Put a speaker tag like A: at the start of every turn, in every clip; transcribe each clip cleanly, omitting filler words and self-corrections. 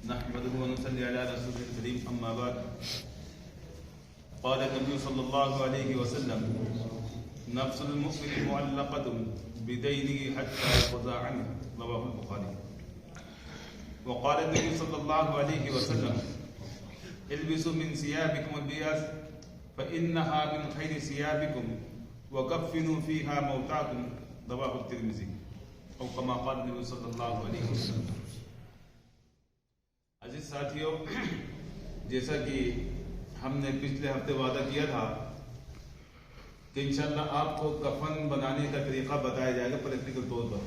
A: नहमदुहु व नुसल्ली अला रसूलिल करीम अम्मा बाद क़ाल नबी सल्लल्लाहु अलैहि वसल्लम नफ्सुल मुमिन मुअल्लक़तुन बिदैनिही हत्ता युक़ज़ा अन्हु रवाहुल बुखारी व क़ाल नबी सल्लल्लाहु अलैहि वसल्लम इल्बिसु मिन सियाबिकुम अल-बियास फ़इन्नहा मिन खैरि सियाबिकुम व कफ़िनु फ़ीहा मौताकुम रवाहुत तिर्मिज़ी और कमा क़ाल नबी सल्लल्लाहु अलैहि वसल्लम। अजीज साथियों, जैसा कि हमने पिछले हफ्ते वादा किया था कि इंशाअल्लाह आपको कफन बनाने का तरीका बताया जाएगा प्रैक्टिकल तौर पर,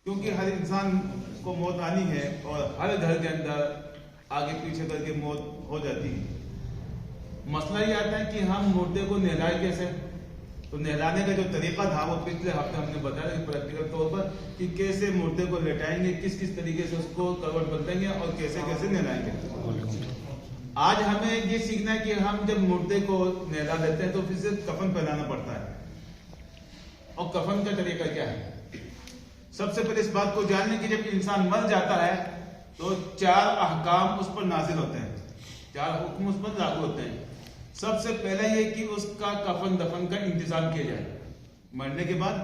A: क्योंकि हर इंसान को मौत आनी है और हर घर के अंदर आगे पीछे करके मौत हो जाती है। मसला ये आता है कि हम मुर्दे को नहलाए कैसे। तो नहलाने का जो तरीका था वो पिछले हफ्ते हमने बताया कि प्रैक्टिकल तौर पर कि कैसे मुर्दे को लेटाएंगे, किस किस तरीके से उसको करवट बदलेंगे और कैसे कैसे नहलाएंगे। आज हमें ये सीखना है कि हम जब मुर्दे को नहला देते हैं तो फिर से कफन पहनाना पड़ता है। और कफन का तरीका क्या है? सबसे पहले इस बात को जानने की जब इंसान मर जाता है तो 4 अहकाम उस पर नाजिल होते हैं, 4 हुक्म उस पर लागू होते हैं। सबसे पहले ये कि उसका कफन दफन का इंतजाम किया जाए। मरने के बाद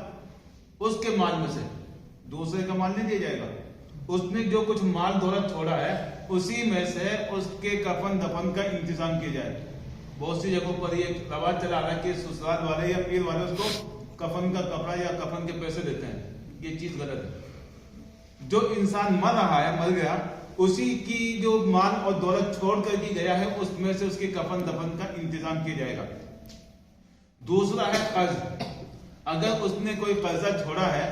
A: उसके माल में से दूसरे का माल नहीं दिया जाएगा। उसने जो कुछ माल दौलत छोड़ा है उसी में से उसके कफन दफन का इंतजाम किया जाए। बहुत सी जगहों पर ये रवाज चला रहा है कि ससुराल वाले या पीर वाले उसको कफन का कपड़ा या कफन के पैसे देते हैं। ये चीज गलत है। जो इंसान मर रहा है, मर गया, उसी की जो माल और दौलत छोड़ कर के गया है उसमें से उसके कफन दफन का इंतजाम किया जाएगा। दूसरा है कर्ज। अगर उसने कोई कर्जा छोड़ा है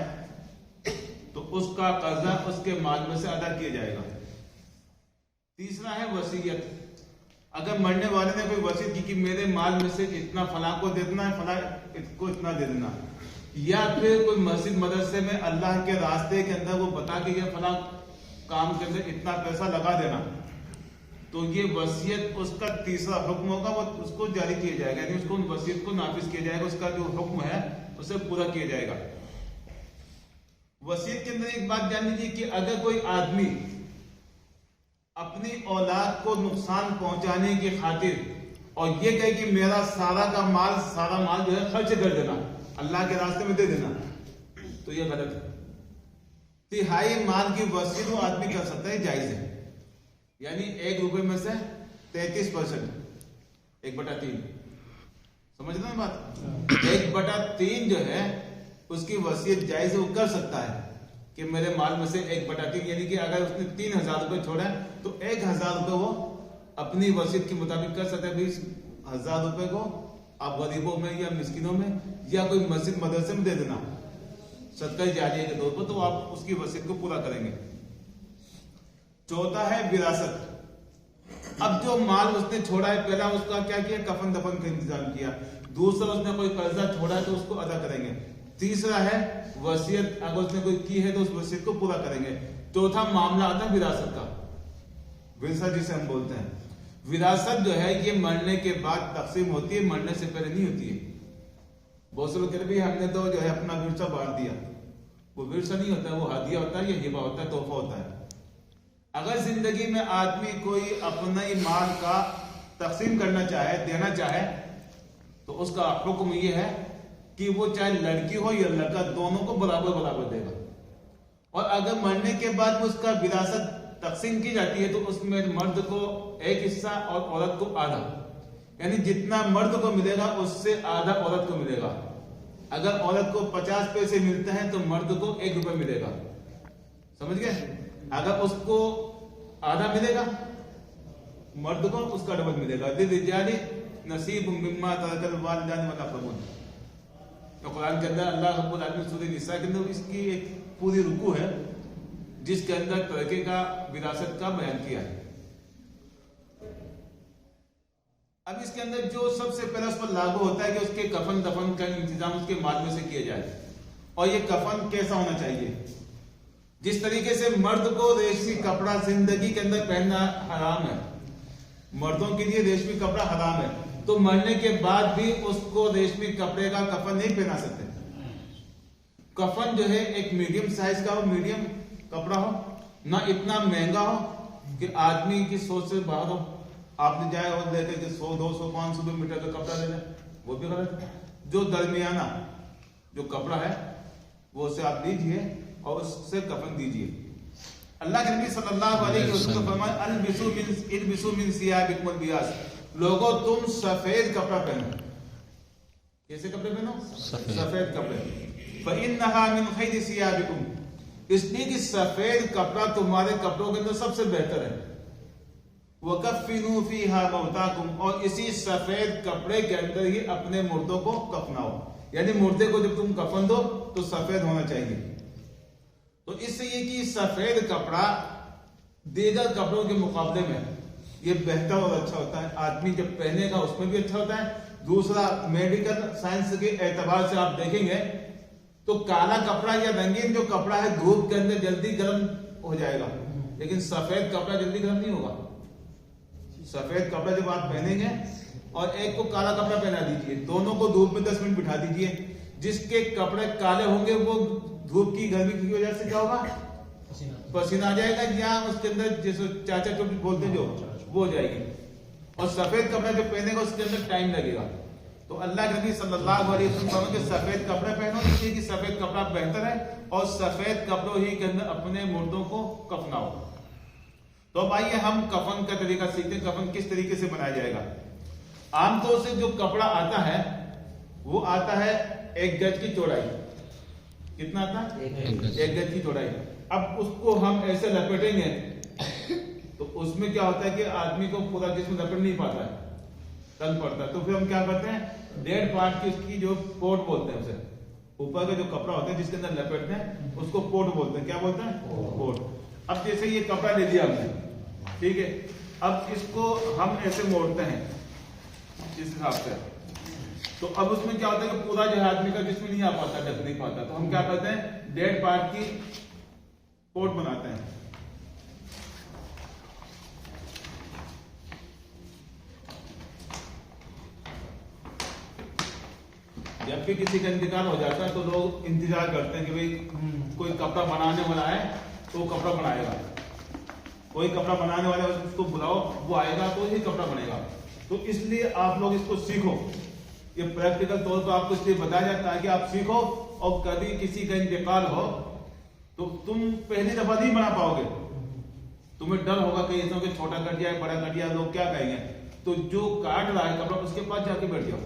A: तो उसका कर्जा उसके माल में से अदा किया जाएगा। तीसरा है वसीयत। अगर मरने वाले ने कोई वसीयत की कि मेरे माल में से इतना फलां को दे देना है, फलां को इतना दे देना, या फिर कोई मस्जिद मदरसे में अल्लाह के रास्ते के अंदर वो बता के गया फलां काम के अंदर इतना पैसा लगा देना, तो ये वसीयत उसका तीसरा हुक्म होगा, वो उसको जारी किया जाएगा, यानी उसको वसीयत को नाफिज किया जाएगा, उसका जो हुक्म है उसे पूरा किया जाएगा। वसीयत के अंदर एक बात जान लीजिए कि अगर कोई आदमी अपनी औलाद को नुकसान पहुंचाने की खातिर और ये कहे कि मेरा सारा माल जो है खर्च कर देना, अल्लाह के रास्ते में दे देना, तो ये गलत है। तिहाई माल की वसीयत वो आदमी कर सकता है, जायज है। यानी 1 रुपए में से 33%, 1/3, समझ रहे हैं बात? 1/3 जो है उसकी वसीयत जायज है, वो कर सकता है कि मेरे माल में से 1/3, यानी कि अगर उसने 3000 रुपए छोड़ा है तो 1000 रुपए वो अपनी वसीयत के मुताबिक कर सकता है। 20,000 रुपए को आप गरीबों में या मिस्किनों में या कोई मस्जिद मदरसे में दे देना सदका जारिया के तौर पर, तो आप उसकी वसीयत को पूरा करेंगे। चौथा है विरासत। अब जो माल उसने छोड़ा है, पहला उसका क्या किया, कफन दफन का इंतजाम किया। दूसरा उसने कोई कर्जा छोड़ा है तो उसको अदा करेंगे। तीसरा है वसीयत, अगर उसने कोई की है तो उस वसीयत को पूरा करेंगे। चौथा मामला आता है विरासत का। विरासत जिसे हम बोलते हैं, विरासत जो है ये मरने के बाद तकसीम होती है, मरने से पहले नहीं होती है। बहुत से लोग कहते हैं हमने तो जो है अपना विरसा बांट दिया। वो विरसा नहीं होता है, वो हदिया होता है, ये हिबा होता है, तोहफा होता है। अगर जिंदगी में आदमी कोई अपना ही माल का तकसीम करना चाहे, देना चाहे, तो उसका हुक्म ये है कि वो चाहे लड़की हो या लड़का, दोनों को बराबर बराबर देगा। और अगर मरने के बाद उसका विरासत तकसीम की जाती है तो उसमें मर्द को एक हिस्सा और औरत को आधा, यानी जितना मर्द को मिलेगा उससे आधा औरत को मिलेगा। अगर औरत को 50 पैसे मिलते हैं तो मर्द को 1 रुपए मिलेगा, समझ गए? अगर उसको आधा मिलेगा मर्द को, उसका डबल मिलेगा। लिर्रिजाली नसीब मिम्मा तरकल वालिदान वल अक़रबून। तो कुरान के अंदर अल्लाह रब्बुल आलमीन सूरह निसा के अंदर इसकी एक पूरी रुकू है जिसके अंदर तरके का विरासत का बयान किया है। अब इसके अंदर जो सबसे पहले उस पर लागू होता है कि उसके कफन दफन का इंतजाम उसके माल में से किया जाए। और ये कफन कैसा होना चाहिए? जिस तरीके से मर्द को रेशमी कपड़ा जिंदगी के अंदर पहनना हराम है, मर्दों के लिए रेशमी कपड़ा हराम है, तो मरने के बाद भी उसको रेशमी कपड़े का कफन नहीं पहना सकते। कफन जो है एक मीडियम साइज का हो, मीडियम कपड़ा हो, ना इतना महंगा हो कि आदमी की सोच से बाहर हो। आपने जाए और लेके कि 100, 200, 500 मीटर का कपड़ा ले लें, वो भी गलत है। जो दरमियाना जो कपड़ा है वो उसे आप लीजिए और उससे कफन दीजिए। अल्लाह के नबी सल्लल्लाहु अलैहि वसल्लम फरमाया अल्बिसु मिन सियाबिकुम बियास, लोगों तुम सफेद कपड़ा पहनो। कैसे कपड़े पहनो? सफेद कपड़े। फइन्नहा मिन खैरि सियाबिकुम, इसलिए कि सफेद कपड़ा तुम्हारे कपड़ों के अंदर सबसे बेहतर है। वकफ्फिनू फीहा मौताकुम, और इसी सफेद कपड़े के अंदर ही अपने मुर्दों को कफनाओ। यानी मुर्दे को जब तुम कफन दो तो सफेद होना चाहिए। तो इससे ये कि सफेद कपड़ा दीगर कपड़ों के मुकाबले में ये बेहतर और अच्छा होता है। आदमी जब पहनेगा उसमें भी अच्छा होता है। दूसरा, मेडिकल साइंस के एतबार से आप देखेंगे तो काला कपड़ा या रंगीन जो कपड़ा है धूप के अंदर जल्दी गर्म हो जाएगा, लेकिन सफेद कपड़ा जल्दी गर्म नहीं होगा। सफेद कपड़ा जब आप पहनेंगे और एक को काला कपड़ा पहना दीजिए, दोनों को धूप में 10 मिनट बिठा दीजिए, जिसके कपड़े काले होंगे वो धूप की गर्मी की वजह से क्या होगा? पसीना आ जाएगा, या उसके अंदर जैसे चाचा चोटी बोलते जो वो हो जाएगी। और सफेद कपड़ा जो पहनेगा उसके अंदर टाइम लगेगा। तो अल्लाह के नबी सल्लल्लाहु अलैहि वसल्लम के सफेद कपड़े पहनो, इसलिए कि सफेद कपड़ा बेहतर है, और सफेद कपड़ों ही के अंदर अपने मुर्दों को कफनाओ। तो अब आइए हम कफन का तरीका सीखते हैं। कफन किस तरीके से बनाया जाएगा? आमतौर से जो कपड़ा आता है वो आता है 1 गज की चौड़ाई। कितना आता है? 1 गज की चौड़ाई। अब उसको हम ऐसे लपेटेंगे तो उसमें क्या होता है कि आदमी को पूरा जिस्म लपेट नहीं पाता है, तंग पड़ता है। तो फिर हम क्या करते हैं, 1.5 पार्ट की उसकी जो पोट बोलते हैं, उसे ऊपर का जो कपड़ा होता है जिसके अंदर लपेटते हैं उसको पोट बोलते हैं। क्या बोलते हैं? पोट। अब जैसे ये कपड़ा ले लिया हमने, ठीक है, अब इसको हम ऐसे मोड़ते हैं इस हिसाब से। तो अब उसमें क्या होता है कि पूरा जो है आदमी का जिस्म नहीं आ पाता, ढक नहीं पाता। तो हम क्या करते हैं, 1.5 पार्ट की पोट बनाते हैं। जब भी किसी का इंतकाल हो जाता है तो लोग इंतजार करते हैं कि भाई कोई कपड़ा बनाने वाला है तो वो कपड़ा बनाएगा, कोई कपड़ा बनाने वाला है उसको बुलाओ, वो आएगा तो ही कपड़ा बनेगा। तो इसलिए आप लोग इसको सीखो, ये प्रैक्टिकल तौर पर आपको इसलिए बताया जाता है कि आप सीखो, और कभी किसी का इंतकाल हो तो तुम पहली दफा नहीं बना पाओगे, तुम्हें डर होगा कि ऐसा कि छोटा कट जाए, बड़ा कट जाए, लोग क्या कहेंगे। तो जो काट रहा है कपड़ा उसके पास जाके बैठ जाओ।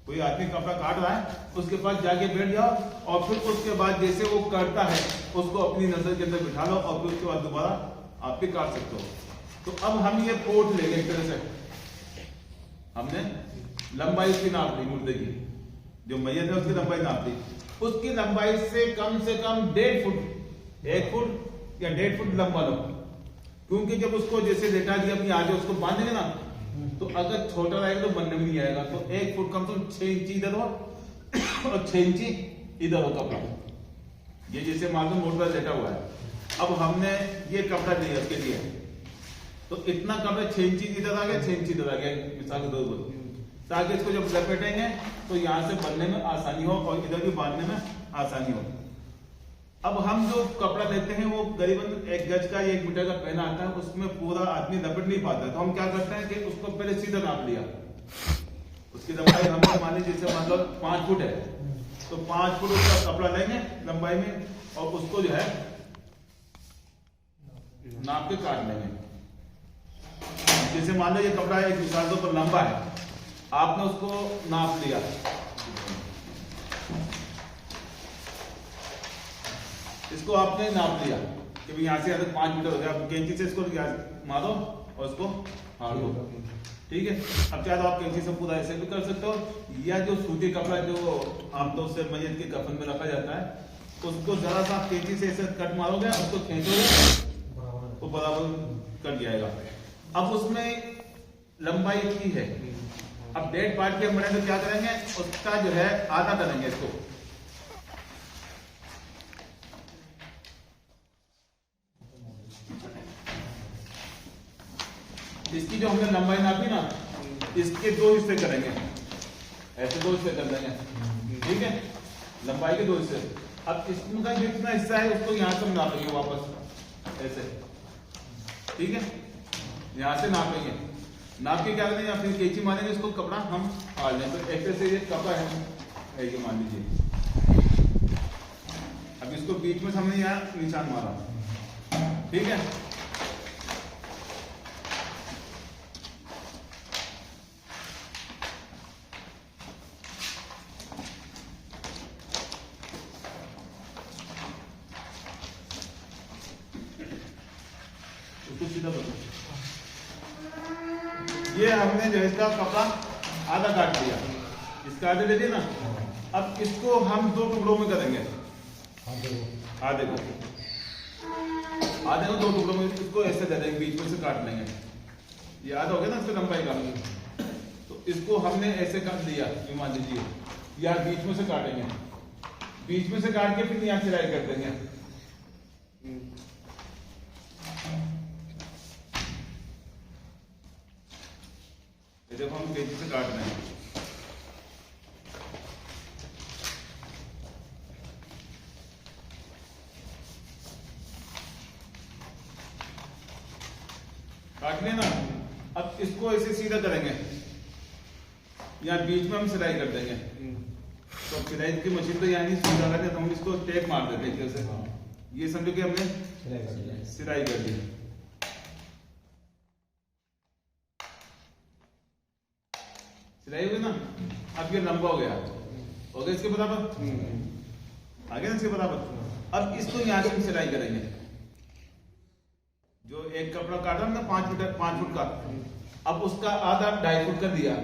A: कोई आदमी कपड़ा काट रहा है उसके पास जाके बैठ जाओ, और फिर उसके बाद जैसे वो करता है उसको अपनी नजर के अंदर बिठा लो, और फिर उसके बाद दोबारा आप भी काट सकते हो। तो अब हम ये पोट लेंगे, एक तरह से हमने लंबाई उसकी नाप ली, मुर्दे की जो मैयत है उसकी लंबाई नाप ली। उसकी लंबाई से कम 1.5 फुट, 1 फुट या 1.5 फुट लंबा लो, क्योंकि जब उसको जैसे लेटा दिया अपनी आगे उसको बांधेंगे ना, तो अगर छोटा रहेगा तो बनने में नहीं आएगा। तो 1 फुट कम से कम 6 इंची इधर हो और 6 इंची इधर हो कपड़ा। ये जैसे मान लो मोटा लेटा हुआ है, अब हमने ये कपड़ा लिया उसके लिए, तो इतना कपड़ा 6 इंची इधर आ गया, 6 इंची इधर आ गया, मिसाल के तौर पर, ताकि इसको जब लपेटेंगे तो यहां से बनने में आसानी हो और इधर भी बांधने में आसानी हो। अब हम जो कपड़ा लेते हैं वो करीबन 1 गज का या 1 मीटर का पहना आता है, उसमें पूरा आदमी लपेट नहीं पाता है। तो हम क्या करते हैं कि उसको पहले सीधा नाप लिया, उसकी लंबाई हमने मान ली जैसे मतलब 5 फुट है, तो 5 फुट उसका कपड़ा लेंगे लंबाई में, और उसको जो है नाप के काट लेंगे। जैसे मान लो ये कपड़ा एक मिसाल तो लंबा है, आपने उसको नाप लिया, इसको आपने नाप लिया कि भाई यहाँ से यहाँ तक 5 मीटर हो गया, आप कैंची से इसको मारो और इसको फाड़ दो, ठीक है। अब चाहे तो आप कैंची से पूरा ऐसे भी कर सकते हो, या जो सूती कपड़ा जो आमतौर से मैयत के कफन में रखा जाता है उसको जरा सा कैंची से ऐसे कट मारोगे, उसको खींचोगे तो बराबर कट जाएगा। अब उसमें लंबाई की है, अब 1.5 पार्ट के हम बने तो क्या करेंगे, उसका जो है आधा करेंगे इसको, इसकी जो हमने लंबाई नापी ना इसके 2 हिस्से करेंगे, ऐसे 2 हिस्से कर देंगे, ठीक है, लंबाई के 2 हिस्से। अब इसका जितना हिस्सा है उसको यहां से नापेंगे वापस ऐसे, ठीक है, यहाँ से नापेंगे, नाप के क्या करेंगे, या फिर कैंची मारेंगे, इसको कपड़ा हम फाड़ लें। तो ऐसे से ये कपड़ा है ये मान लीजिए। अब इसको बीच में हमने यहाँ निशान मारा, ठीक है। ये हमने जो इसका कपड़ा आधा काट दिया, इसका आधे दे दिया ना। अब इसको हम 2 टुकड़ों में करेंगे, आधे को 2 टुकड़ों में इसको ऐसे दे देंगे, बीच में से काट लेंगे। ये आधा हो गया ना इसका लंबाई का, तो इसको हमने ऐसे काट दिया, मान लीजिए यार बीच में से काटेंगे, बीच में से काट के फिर यहाँ सिलाई कर देंगे। देखो हम कैंची से काट रहे हैं, काट लेना। अब इसको ऐसे सीधा करेंगे, यहाँ बीच में हम सिलाई कर देंगे। तो सिलाई की मशीन तो यहाँ नहीं सीधा करते, तो हम इसको टेप मार देते हैं जैसे। ये समझो कि हमने सिलाई कर दी। सिलाई हुई ना, अब ये लंबा हो गया इसके बराबर, आ गया ना इसके बराबर। अब इसको यहाँ से हम सिलाई करेंगे, जो एक कपड़ा काटा ना 5 फुट का, अब उसका आधा 2.5 फुट कर दिया,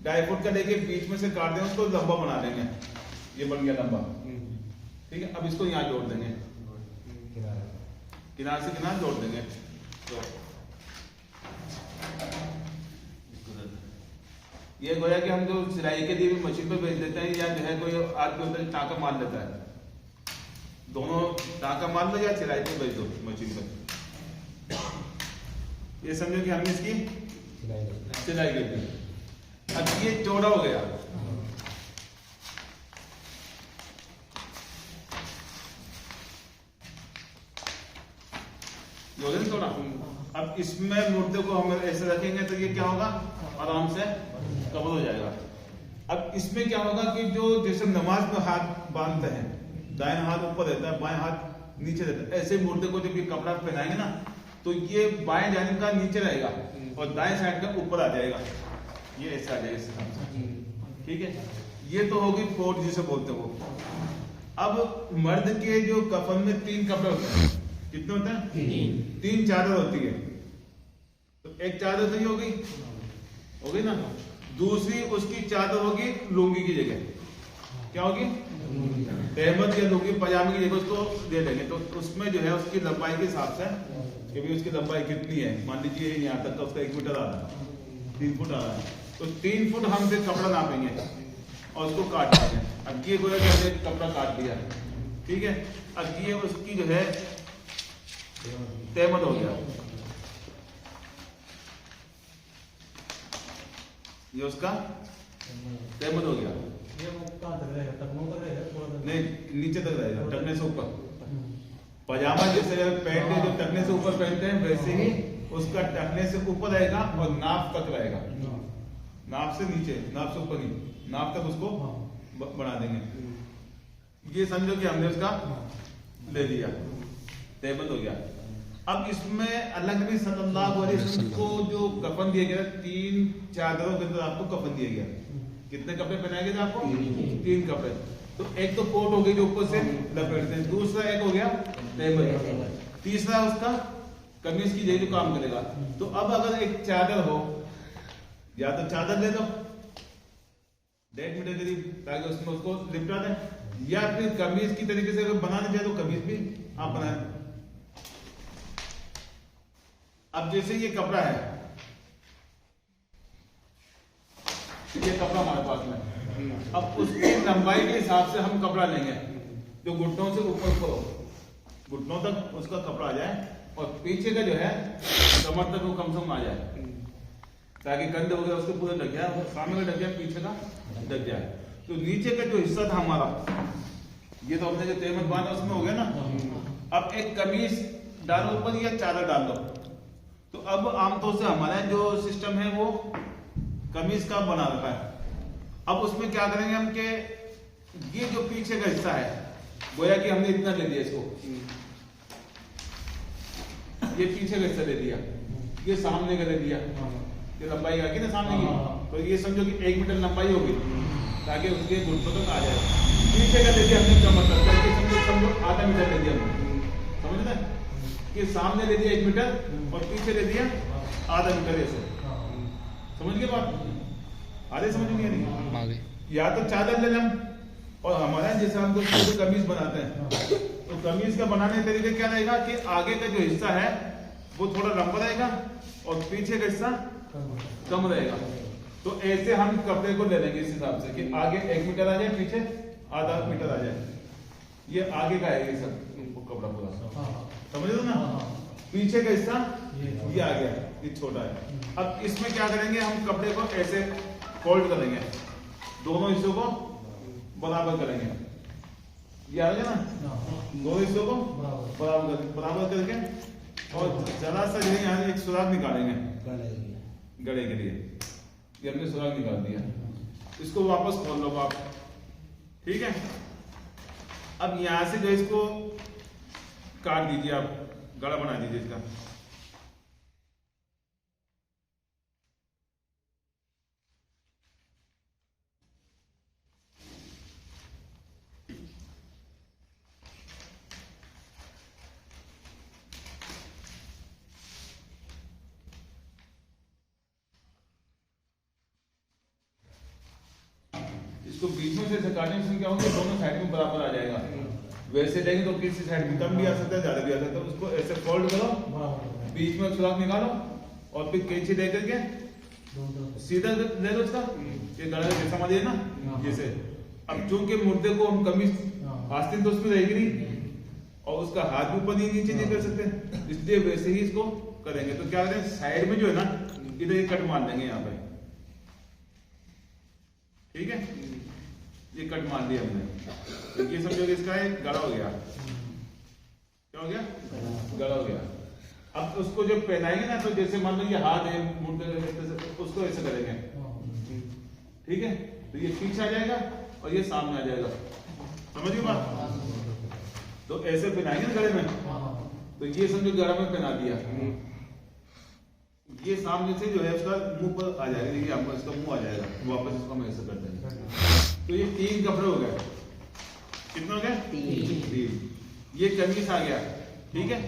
A: 2.5 फुट का लेके बीच में से काट दें, उसको लंबा बना देंगे। ये बन गया लंबा, ठीक है। अब इसको यहाँ जोड़ देंगे, किनारे से किनारे जोड़ देंगे। तो ये गोया कि हम जो सिलाई के लिए भी मशीन पे भेज देते हैं, या जो है कोई आदमी उधर टाँका मार लेता है, दोनों टाँका मार लो या सिलाई पे भेज दो मशीन पे। ये समझो कि हमने इसकी सिलाई कर दी। अब ये चौड़ा हो गया, थोड़ा। अब इसमें मुर्दे को हम ऐसे रखेंगे तो ये क्या होगा, आराम से कवर हो जाएगा। अब इसमें क्या होगा कि जो जैसे नमाज में हाथ बांधते हैं, दाएं हाथ ऊपर रहता है, बाएं हाथ नीचे रहता है, ऐसे मुर्दे को जब ये कपड़ा पहनाएंगे ना, तो ये बाएं जानिब का नीचे रहेगा और दाएं साइड का ऊपर आ जाएगा। ये ऐसा आ जाएगा इस हिसाब से, ठीक है। ये तो होगी फोर्ट जिसे बोलते हैं वो। अब मर्द के जो कफन में 3 कपड़े होते हैं, कितने होते हैं? 3 चादर होती है। तो एक चादर तो ये हो गई ना, दूसरी उसकी चादर होगी लुंगी की जगह, क्या होगी, तहमद या लुंगी पजामे की जगह उसको दे देंगे। तो उसमें जो है उसकी लंबाई के हिसाब से कि भी उसकी लंबाई कितनी है, मान लीजिए यहाँ तक का उसका 1 मीटर आ रहा है, 3 फुट आ रहा है, तो 3 फुट हम फिर कपड़ा नापेंगे और उसको काट देंगे। अब ये गोया कि कपड़ा काट दिया, ठीक है। अब ये उसकी जो है तहमद हो गया, ये उसका तहमद हो गया। नहीं, नीचे तक रहेगा, टखने से ऊपर। पजामा जैसे पैंट है जो टखने से ऊपर पहनते हैं, वैसे ही उसका टखने से ऊपर रहेगा और नाप तक रहेगा, नाप से नीचे, नाप से ऊपर नहीं, नाप तक उसको बना देंगे। ये समझो कि हमने उसका ले लिया, तहमद हो गया। अब इसमें अल्लाह नबी सल्लल्लाहु अलैहि वसल्लम को जो कफन दिया गया, 3 चादरों के अंदर आपको कफन दिया गया। कितने कपड़े पहनाए गए थे आपको? 3 कपड़े। तो एक तो कोट हो गई जो ऊपर से लपेटते हैं, दूसरा एक हो गया तहमद, तीसरा उसका कमीज की जगह जो काम करेगा। तो अब अगर एक चादर हो, या तो चादर ले दो 1.5 मीटर करीब, ताकि उसमें उसको लिपटा दें, या फिर कमीज की तरीके से अगर बनाना चाहे तो कमीज भी आप बनाए। अब जैसे ये कपड़ा है, ये कपड़ा हमारे पास में, अब उसकी लंबाई के हिसाब से हम कपड़ा लेंगे जो घुटनों से ऊपर को, घुटनों तक उसका कपड़ा आ जाए, और पीछे का जो है कमर तक वो कम से कम आ जाए, ताकि कंधे वगैरह उसके पूरे ढक जाए, सामने का ढक जाए, पीछे का ढक जाए। तो नीचे का जो हिस्सा था हमारा, ये तो हमने जो तहमद बांधा उसमें हो गया ना। अब एक कमीज डालो ऊपर या चादर डाल दो, तो अब आमतौर से हमारा जो सिस्टम है वो कमीज का बना रखा है। अब उसमें क्या करेंगे हम कि ये जो पीछे का हिस्सा है, गोया कि हमने इतना ले लिया इसको, ये पीछे का हिस्सा ले लिया, ये सामने का ले लिया, ये लंबाई आ गई ना सामने की, तो ये समझो कि 1 मीटर लंबाई होगी ताकि उसके घुटनों तक आ जाए। पीछे का ले लिया हमने, क्या मतलब समझो आधा मीटर ले दिया हमने, समझ रहे कि सामने ले दिया 1 मीटर और पीछे ले दिया आधा मीटर, ऐसे समझ गए बात? आधे समझ में नहीं? या तो चादर ले लें, और हमारा जैसे हम लोग कमीज बनाते हैं तो कमीज का बनाने का तरीका क्या रहेगा कि आगे का जो हिस्सा है वो थोड़ा लंबा रहेगा और पीछे का हिस्सा कम रहेगा। तो ऐसे हम कपड़े को ले लेंगे इस हिसाब से कि आगे 1 मीटर आ जाए, पीछे आधा मीटर आ जाए। ये आगे का है ये सब कपड़ा पूरा, समझ लो ना? पीछे का हिस्सा ये आ गया, ये छोटा है। अब इसमें क्या करेंगे, हम कपड़े को ऐसे फोल्ड करेंगे, दोनों हिस्सों को बराबर करेंगे, ये आ गया ना? दोनों हिस्सों को बराबर करके और जरा सा यहाँ एक सुराख निकालेंगे गले के लिए। ये हमने सुराख निकाल दिया, इसको वापस खोल लो आप, ठीक है? अब यहां से जो इसको काट दीजिए, आप गला बना दीजिए इसका। इसको बीच में से काटने से क्या होगा, दोनों साइड में बराबर आ जाएगा। वैसे लेंगे तो किसी साइड में कम भी आ सकता है, ज्यादा भी आ सकता है। उसको ऐसे फोल्ड करो, बीच में सुराख निकालो और फिर कैंची दे करके सीधा ले लो उसका, ये गला जैसा मारिए ना जैसे। अब चूंकि मुर्दे को हम कमीज आस्तीन तो उसमें रहेगी नहीं और उसका हाथ भी ऊपर नीचे नहीं कर सकते, इसलिए वैसे ही इसको करेंगे। तो क्या करें, साइड में जो है ना इधर ये कट मार देंगे यहाँ पे, ठीक है? ये कट मार दिया हमने, तो ये समझो कि इसका एक गला हो गया। क्या हो गया? गला हो गया। अब उसको जब पहनाएंगे ना, तो जैसे मान लो ये हाथ है मुर्दे, उसको ऐसे करेंगे, ठीक है? तो ये पीछे आ जाएगा और ये सामने आ जाएगा, समझिए बात? तो ऐसे पहनाएंगे ना गले में, तो ये समझो गला में पहना दिया, ये सामने से जो है उसका मुंह पर आ जाएगा, देखिए आपको इसका मुंह आ जाएगा, वापस इसको हम ऐसे कर देंगे। तो ये 3 कपड़े हो गए, कितने हो गए? 3। ये कमीज आ गया, ठीक है?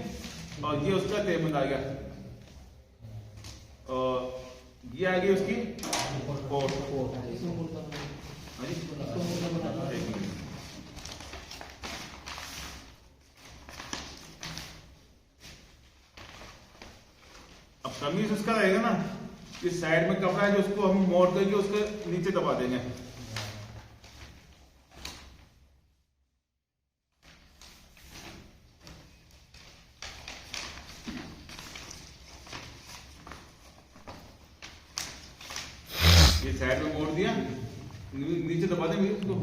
A: और ये उसका तेमद आ गया, और ये आ गई उसकी कोट। अब कमीज उसका रहेगा ना, इस साइड में कपड़ा है जो उसको हम मोड़ करके उसके नीचे दबा देंगे। ये साइड में मोड़ दिया, नीचे दबा देंगे उसको,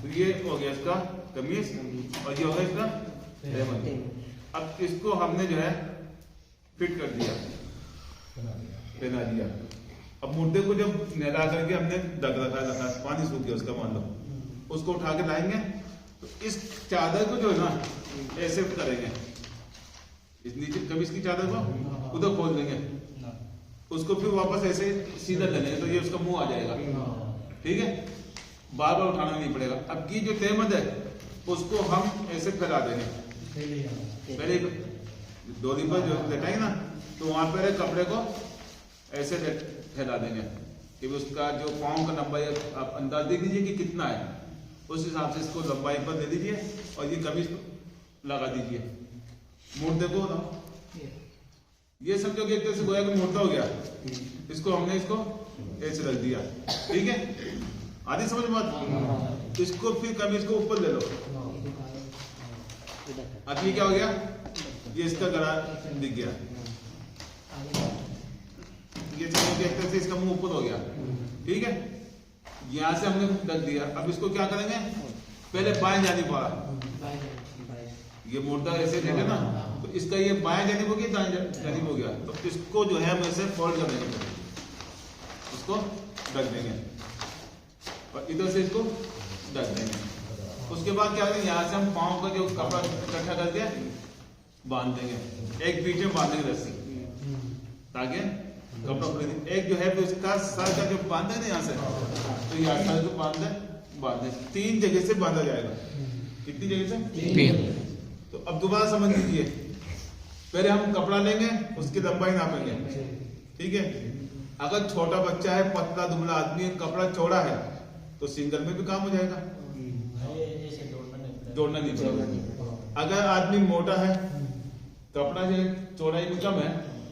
A: तो ये हो गया इसका कमीज और ये हो गया इसका तेमद। अब इसको हमने जो है फिट कर दिया, पहना दिया। अब मुर्दे को जब नहला करके हमने ढक रखा, पानी सूख गया उसका, मान लो उसको उठा के लाएंगे, तो इस चादर को जो है ना ऐसे करेंगे, इस नीचे कमीज की चादर को उधर खोल देंगे, उसको फिर वापस ऐसे सीधा ले लेंगे, तो ये उसका मुंह आ जाएगा, ठीक है? बार बार उठाना नहीं पड़ेगा। अब की जो तेमद है उसको हम ऐसे फैला देंगे, पहले डोरी पर जो लेटाएंगे ना, तो वहां पर कपड़े को ऐसे फैला देंगे कि उसका जो पाँव का लंबाई आप अंदाज देख लीजिए कि कितना है, उस हिसाब से इसको लंबाई पर दे दीजिए और ये कमीज लगा दीजिए। मुर्दे को ना ये समझो कि एक तरह से गोया कि मुर्दा हो गया, इसको हमने इसको ऐसे रख दिया, ठीक है? आधी समझ बात? इसको फिर कमीज को ऊपर ले लो। अब ये क्या हो गया, ये इसका गला दिख गया, ये समझो कि एक तरह से इसका मुंह ऊपर हो गया, ठीक है? यहां से हमने ढक दिया। अब इसको क्या करेंगे, पहले बाएं जानिब वाला ये मुर्दा ऐसे ले लेना, तो इसका ये बाएं जानिब हो गया, दाएं जानिब हो गया, तो इसको जो है हम ऐसे फोल्ड कर देंगे, इसको ढक देंगे और इधर से इसको ढक देंगे। उसके बाद क्या करेंगे, यहाँ से हम पाँव का जो कपड़ा इकट्ठा करके बांध देंगे, एक बीच में बांधेंगे रस्सी ताकि कपड़ा खुले। एक जो है तो इसका सर का जो बांधे ना यहाँ से, तो यहाँ सर को बांधे 3 जगह से बांधा जाएगा। कितनी जगह से?
B: 3।
A: तो अब दोबारा समझ लीजिए, पहले हम कपड़ा लेंगे, उसकी लंबाई नापेंगे, ठीक है। अगर छोटा बच्चा है, पतला दुबला आदमी है, कपड़ा चौड़ा है, तो सिंगल में भी काम हो जाएगा, जोड़ना नहीं पड़ेगा। अगर आदमी मोटा है, कपड़ा जो चौड़ाई में कम है,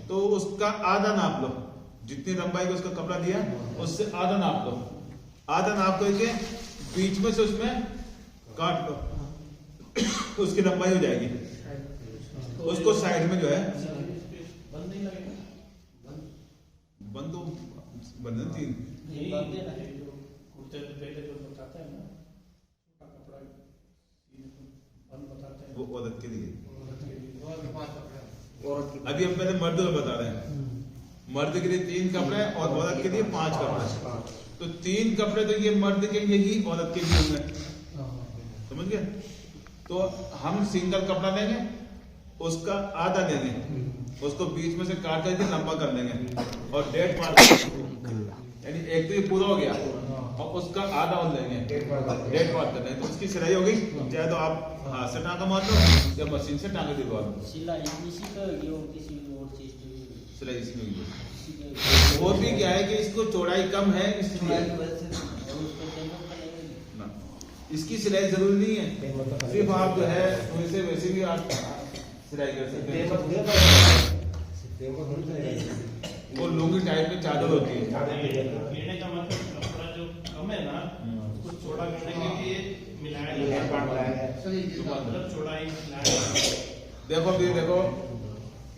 A: तो उसका आधा नाप लो, जितनी लंबाई का उसका कपड़ा दिया उससे आधा नाप लो, आधा नाप करके बीच में से उसमें काट लो, उसकी लंबाई हो जाएगी। उसको साइड में जो है बंद दो, बंद 3 वो औरत के लिए। अभी हम पहले मर्द को बता रहे हैं, मर्द के लिए 3 कपड़े और औरत के लिए 5 कपड़े। तो 3 कपड़े तो ये मर्द के लिए ही, औरत के लिए होंगे, समझ गए। तो हम सिंगल कपड़ा लेंगे, उसका आधा लेंगे, उसको बीच में से काट करके लंबा कर देंगे और 1.5 पार्ट, यानी एक तो ये पूरा हो गया और उसका आधा और लेंगे, 1.5 पार्ट कर देंगे। तो उसकी सिलाई हो गई। चाहे तो आप हाथ से टांका मार लो या मशीन से टांके दिलवा लो, सिलाई इसी में होगी। और भी क्या है कि इसको चौड़ाई कम है, इसलिए इसकी सिलाई जरूरी नहीं है, सिर्फ आप जो है वैसे वैसे भी आप सिलाई कर सकते हैं। वो लुंगी टाइप में चादर होती है,
C: का मतलब कपड़ा जो कम है ना, उसको चौड़ा करने के लिए मिलाया मतलब चौड़ाई मिलाया।
A: देखो ये देखो,